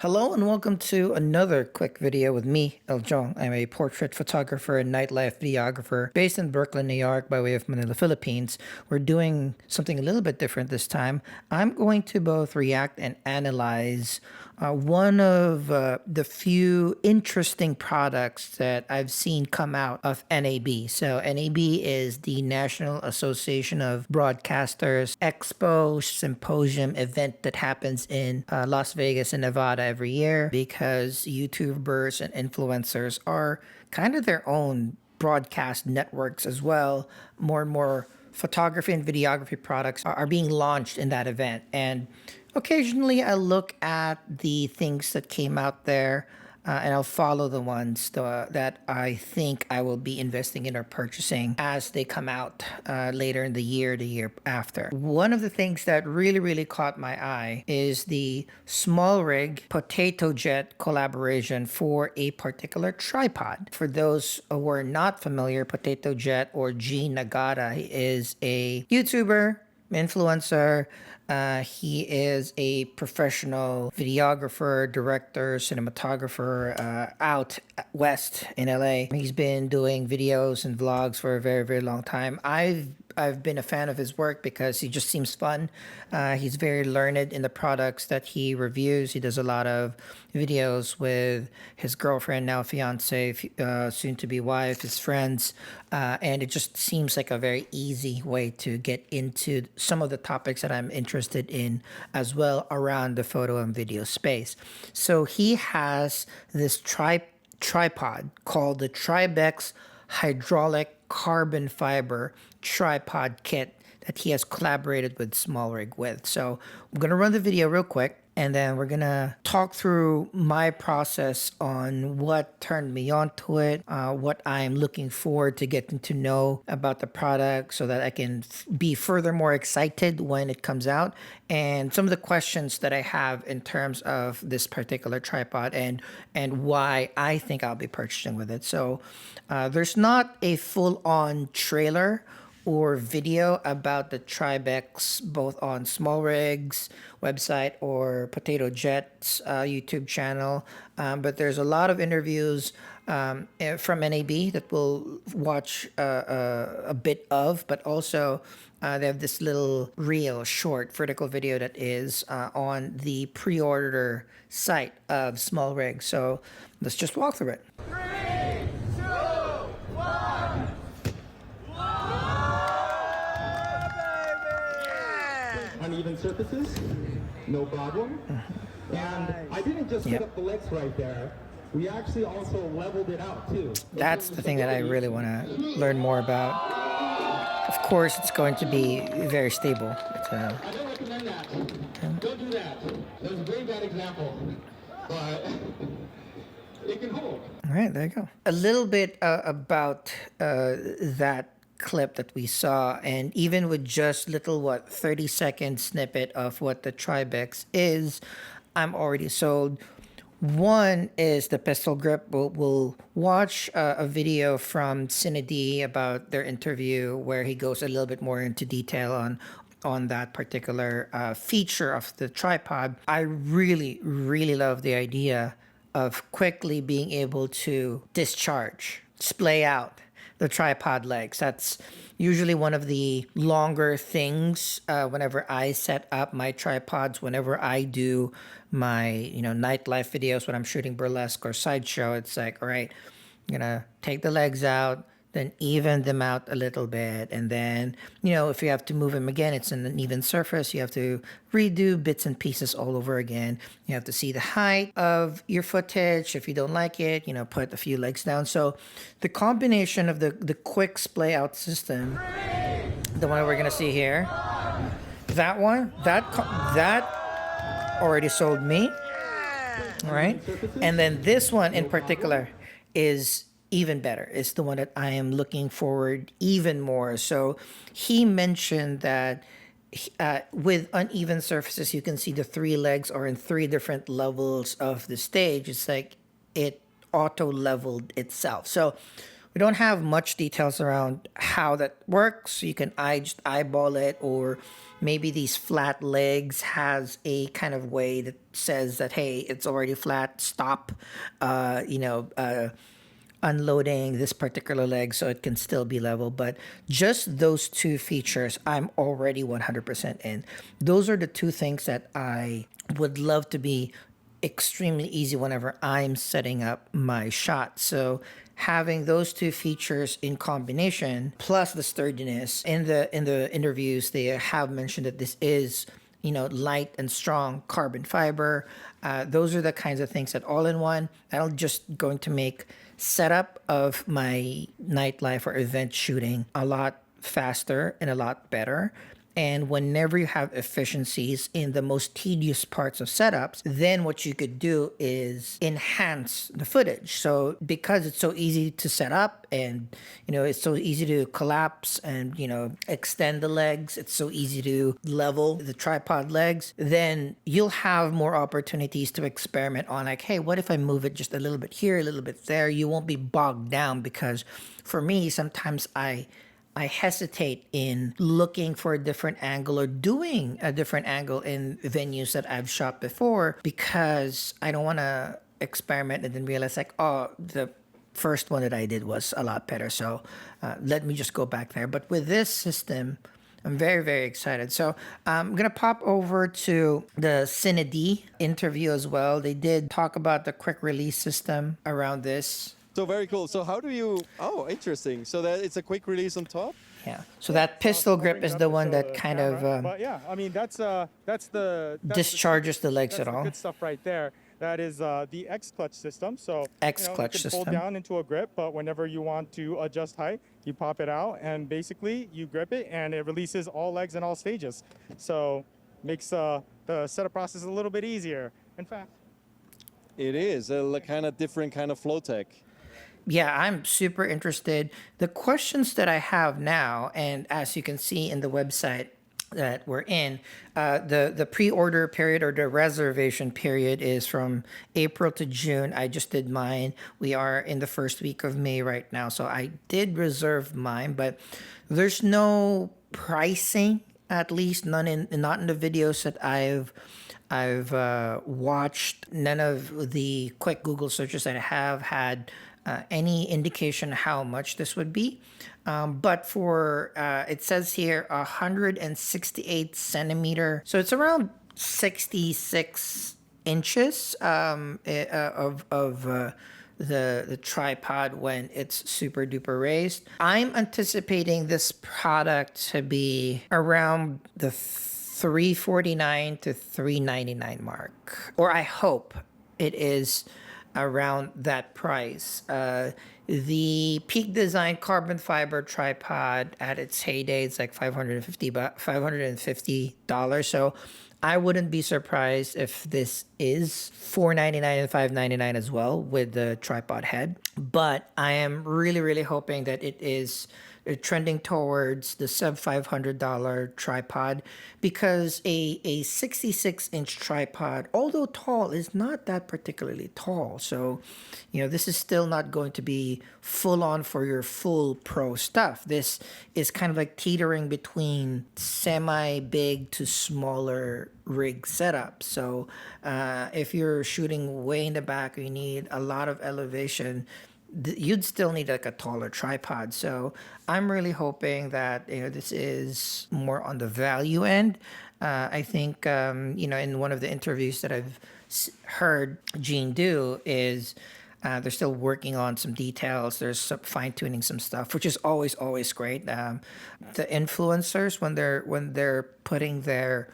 Hello and welcome to another quick video with me, Jong. I'm a portrait photographer and nightlife videographer based in Brooklyn, New York by way of Manila, Philippines. We're doing something a little bit different this time. I'm going to both react and analyze one of the few interesting products that I've seen come out of NAB. So NAB is the National Association of Broadcasters Expo Symposium event that happens in Las Vegas and Nevada every year because YouTubers and influencers are kind of their own broadcast networks as well. More and more photography and videography products are being launched in that event. And occasionally I look at the things that came out there and I'll follow the ones that I think I will be investing in or purchasing as they come out later in the year after. One of the things that really caught my eye is the SmallRig Potato Jet collaboration for a particular tripod. For those who are not familiar, Potato Jet or G Nagata is a YouTuber, influencer. He is a professional videographer, director, cinematographer out west in LA. He's been doing videos and vlogs for a very long time. I've been a fan of his work because he just seems fun. He's very learned in the products that he reviews. He does a lot of videos with his girlfriend, now fiance, soon to be wife, his friends, and it just seems like a very easy way to get into some of the topics that I'm interested in as well around the photo and video space. So he has this tripod called the Tribex hydraulic carbon fiber tripod kit that he has collaborated with SmallRig with. So I'm going to run the video real quick and then we're going to talk through my process on what turned me on to it, what I'm looking forward to getting to know about the product so that I can be furthermore excited when it comes out, and some of the questions that I have in terms of this particular tripod and why I think I'll be purchasing with it. So there's not a full-on trailer or video about the Tribex both on SmallRig's website or Potato Jet's YouTube channel, but there's a lot of interviews from NAB that we'll watch a bit of, but also they have this little reel, short vertical video that is on the pre-order site of SmallRig. So let's just walk through it. Uneven surfaces, no problem. And I didn't just put up the legs right there. We actually also leveled it out too. That's the thing that I really want to learn more about. Of course, it's going to be very stable. I don't recommend that. Don't do that. That was a very bad example. But it can hold. All right, there you go. A little bit about that clip that we saw, and even with just little 30-second snippet of what the Tribex is, I'm already sold. One is the pistol grip. We'll watch a video from Cindy about their interview where he goes a little bit more into detail on that particular feature of the tripod. I really love the idea of quickly being able to discharge, splay out the tripod legs. That's usually one of the longer things whenever I set up my tripods, whenever I do my nightlife videos when I'm shooting burlesque or sideshow. It's like, all right, I'm gonna take the legs out, then even them out a little bit, and then if you have to move them again, it's an uneven surface, you have to redo bits and pieces all over again. You have to see the height of your footage. If you don't like it, put a few legs down. So the combination of the quick splay out system, the one we're gonna see here, that one, that already sold me. All right, and then this one in particular is even better. It's the one that I am looking forward even more. So he mentioned that with uneven surfaces, you can see the three legs are in three different levels of the stage. It's like it auto leveled itself. So we don't have much details around how that works. You can just eyeball it, or maybe these flat legs has a kind of way that says that, hey, it's already flat, stop, unloading this particular leg so it can still be level. But just those two features, I'm already 100% in. Those are the two things that I would love to be extremely easy whenever I'm setting up my shot. So having those two features in combination plus the sturdiness, in the interviews they have mentioned that this is, light and strong carbon fiber. Those are the kinds of things that all in one, that'll just going to make setup of my nightlife or event shooting a lot faster and a lot better. And whenever you have efficiencies in the most tedious parts of setups, then what you could do is enhance the footage. So because it's so easy to set up, and it's so easy to collapse and extend the legs, it's so easy to level the tripod legs, then you'll have more opportunities to experiment on, like, hey, what if I move it just a little bit here, a little bit there? You won't be bogged down, because for me, sometimes I hesitate in looking for a different angle or doing a different angle in venues that I've shot before, because I don't want to experiment and then realize, like, oh, the first one that I did was a lot better. So let me just go back there. But with this system, I'm very, very excited. So I'm going to pop over to the Cine interview as well. They did talk about the quick release system around this. So very cool. So how do you? Oh, interesting. So that it's a quick release on top. Yeah. So that pistol grip is the one that kind of but yeah, I mean that's discharges the legs that's at the all. good stuff right there. That is the X clutch system. So X clutch you can system. pull down into a grip, but whenever you want to adjust height, you pop it out, and basically you grip it, and it releases all legs in all stages. So makes the setup process a little bit easier. In fact, It is a kind of different kind of flow tech. Yeah, I'm super interested. The questions that I have now, and as you can see in the website that we're in, the pre-order period or the reservation period is from April to June. I just did mine. We are in the first week of May right now, so I did reserve mine, but there's no pricing, at least not in the videos that I've watched. None of the quick Google searches that I have had any indication how much this would be. But for, it says here 168 centimeter. So it's around 66 inches of the tripod when it's super duper raised. I'm anticipating this product to be around the $349 to $399 mark, or I hope it is around that price. The Peak Design carbon fiber tripod at its heyday, it's like $550. So I wouldn't be surprised if this is $499 and $599 as well with the tripod head. But I am really, really hoping that it is trending towards the sub $500 tripod, because a 66-inch tripod, although tall, is not that particularly tall. So, this is still not going to be full on for your full pro stuff. This is kind of like teetering between semi big to smaller rig setup. So if you're shooting way in the back or you need a lot of elevation, you'd still need like a taller tripod. So I'm really hoping that this is more on the value end. I think in one of the interviews that I've heard Gene do is they're still working on some details. There's some fine-tuning some stuff, which is always great. The influencers, when they're putting their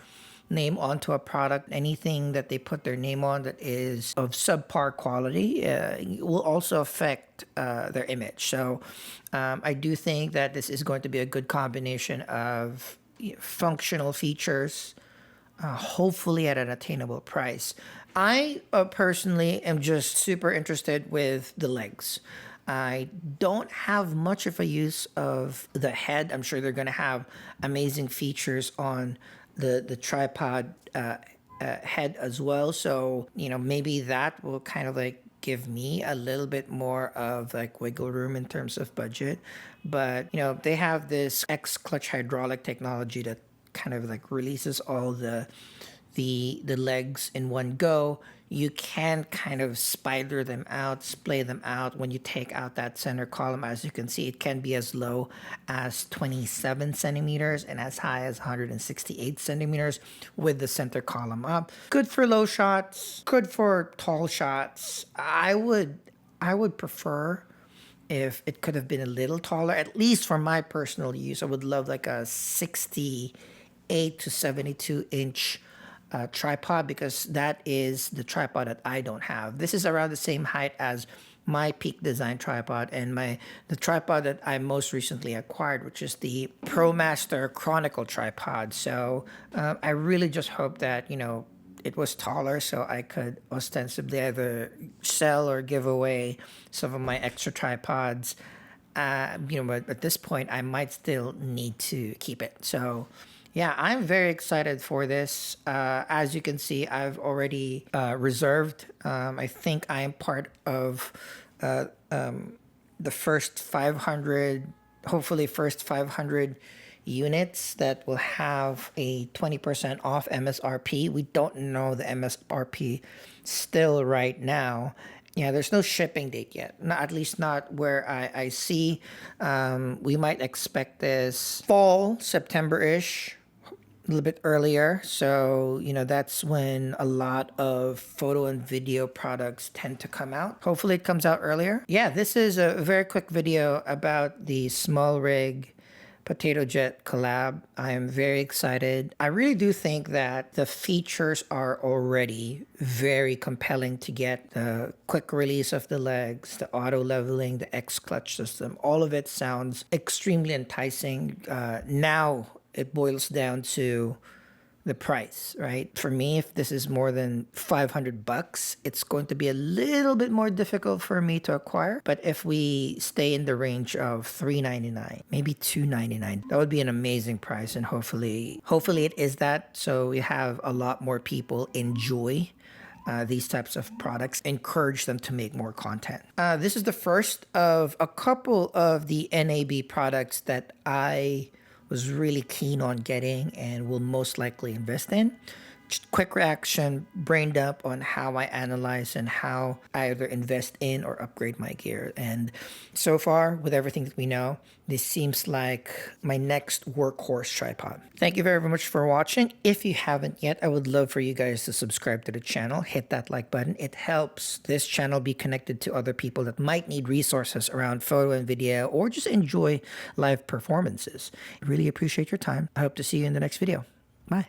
name onto a product, anything that they put their name on that is of subpar quality will also affect their image. So I do think that this is going to be a good combination of functional features, hopefully at an attainable price. I personally am just super interested with the legs. I don't have much of a use of the head. I'm sure they're going to have amazing features on the tripod head as well. So, maybe that will kind of like give me a little bit more of like wiggle room in terms of budget. But you know, they have this X clutch hydraulic technology that kind of like releases all the legs in one go. You can kind of spider them out, splay them out when you take out that center column. As you can see, it can be as low as 27 centimeters and as high as 168 centimeters with the center column up. Good for low shots, good for tall shots. I would prefer if it could have been a little taller, at least for my personal use. I would love like a 68 to 72 inch tripod, because that is the tripod that I don't have. This is around the same height as my Peak Design tripod and the tripod that I most recently acquired, which is the ProMaster Chronicle tripod. So I really just hope that, you know, it was taller so I could ostensibly either sell or give away some of my extra tripods. You know, but at this point, I might still need to keep it. So yeah, I'm very excited for this. As you can see, I've already reserved. I think I am part of the first 500, hopefully first 500 units that will have a 20% off MSRP. We don't know the MSRP still right now. Yeah, there's no shipping date yet. Not, at least not where I see. We might expect this fall, September-ish, a little bit earlier. So, you know, that's when a lot of photo and video products tend to come out. Hopefully it comes out earlier. Yeah, this is a very quick video about the SmallRig Potato Jet collab. I am very excited. I really do think that the features are already very compelling to get. The quick release of the legs, the auto leveling, the X clutch system, all of it sounds extremely enticing. Now it boils down to the price, right? For me, if this is more than $500, it's going to be a little bit more difficult for me to acquire. But if we stay in the range of $399, maybe $299, that would be an amazing price. And hopefully it is that. So we have a lot more people enjoy these types of products, encourage them to make more content. This is the first of a couple of the NAB products that I was really keen on getting and will most likely invest in. Just quick reaction, brain dump on how I analyze and how I either invest in or upgrade my gear. And so far, with everything that we know, this seems like my next workhorse tripod. Thank you very much for watching. If you haven't yet, I would love for you guys to subscribe to the channel, hit that like button. It helps this channel be connected to other people that might need resources around photo and video or just enjoy live performances. I really appreciate your time. I hope to see you in the next video. Bye.